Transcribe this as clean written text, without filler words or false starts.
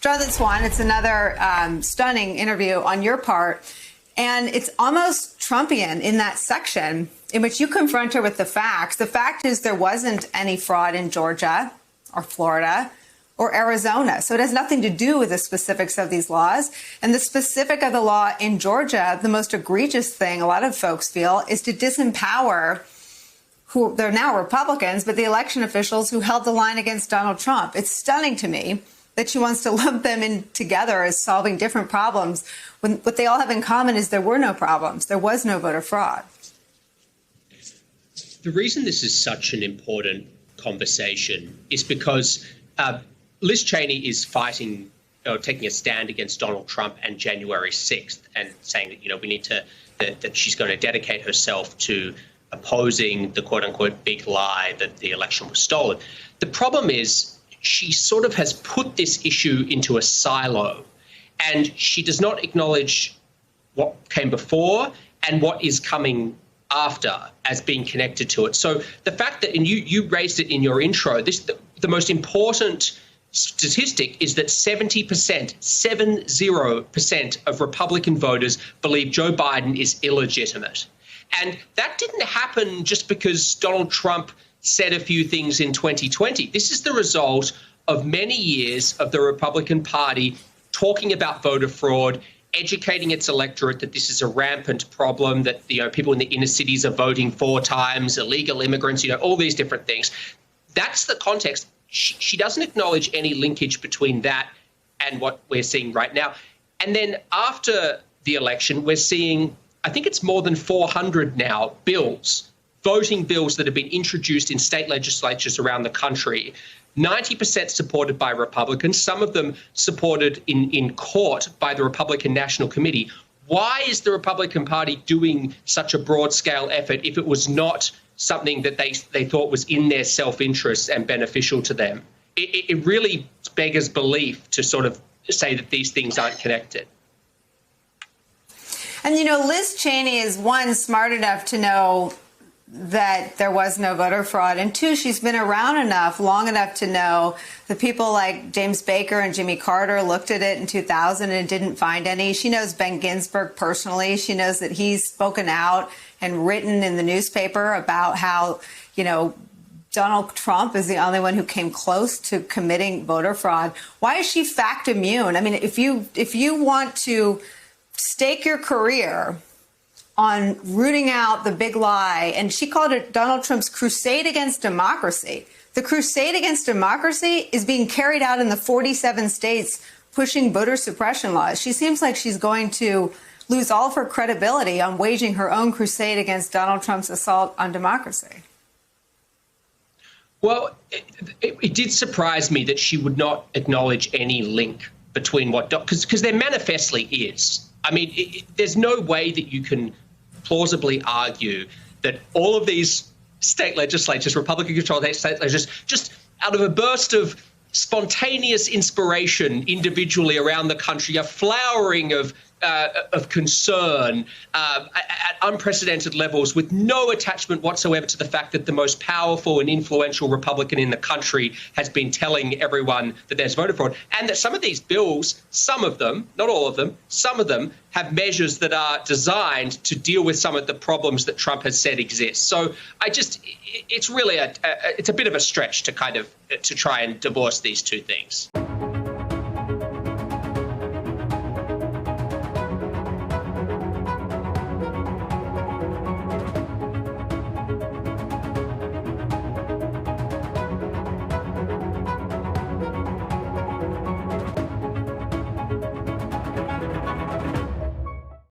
Jonathan Swan, it's another stunning interview on your part. And it's almost Trumpian in that section in which you confront her with the facts. The fact is there wasn't any fraud in Georgia or Florida or Arizona. So it has nothing to do with the specifics of these laws. And the specific of the law in Georgia, the most egregious thing a lot of folks feel is to disempower who they're now Republicans, but the election officials who held the line against Donald Trump. It's stunning to me that she wants to lump them in together as solving different problems when what they all have in common is there were no problems. There was no voter fraud. The reason this is such an important conversation is because Liz Cheney is fighting, taking a stand against Donald Trump and January 6th and saying that, we need to, that she's going to dedicate herself to opposing the quote unquote big lie that the election was stolen. The problem is, she sort of has put this issue into a silo, and she does not acknowledge what came before and what is coming after as being connected to it. So the fact that, and you raised it in your intro, the most important statistic is that 70% of Republican voters believe Joe Biden is illegitimate. And that didn't happen just because Donald Trump said a few things in 2020. This is the result of many years of the Republican Party talking about voter fraud, educating its electorate that this is a rampant problem, that people in the inner cities are voting 4 times, illegal immigrants, all these different things. That's the context. She doesn't acknowledge any linkage between that and what we're seeing right now. And then after the election, we're seeing, I think it's more than 400 now, voting bills that have been introduced in state legislatures around the country, 90% supported by Republicans, some of them supported in court by the Republican National Committee. Why is the Republican Party doing such a broad-scale effort if it was not something that they thought was in their self-interest and beneficial to them? It really beggars belief to sort of say that these things aren't connected. And, Liz Cheney is, one, smart enough to know that there was no voter fraud. And 2, she's been around long enough to know that people like James Baker and Jimmy Carter looked at it in 2000 and didn't find any. She knows Ben Ginsburg personally. She knows that he's spoken out and written in the newspaper about how, Donald Trump is the only one who came close to committing voter fraud. Why is she fact immune? I mean, if you want to stake your career on rooting out the big lie, and she called it Donald Trump's crusade against democracy. The crusade against democracy is being carried out in the 47 states pushing voter suppression laws. She seems like she's going to lose all of her credibility on waging her own crusade against Donald Trump's assault on democracy. Well, it did surprise me that she would not acknowledge any link between because there manifestly is. I mean, there's no way that you can plausibly argue that all of these state legislatures, Republican-controlled state legislatures, just out of a burst of spontaneous inspiration individually around the country, a flowering of concern at unprecedented levels, with no attachment whatsoever to the fact that the most powerful and influential Republican in the country has been telling everyone that there's voter fraud, and that some of these bills, some of them, not all of them, some of them have measures that are designed to deal with some of the problems that Trump has said exist. So it's really it's a bit of a stretch to try and divorce these two things.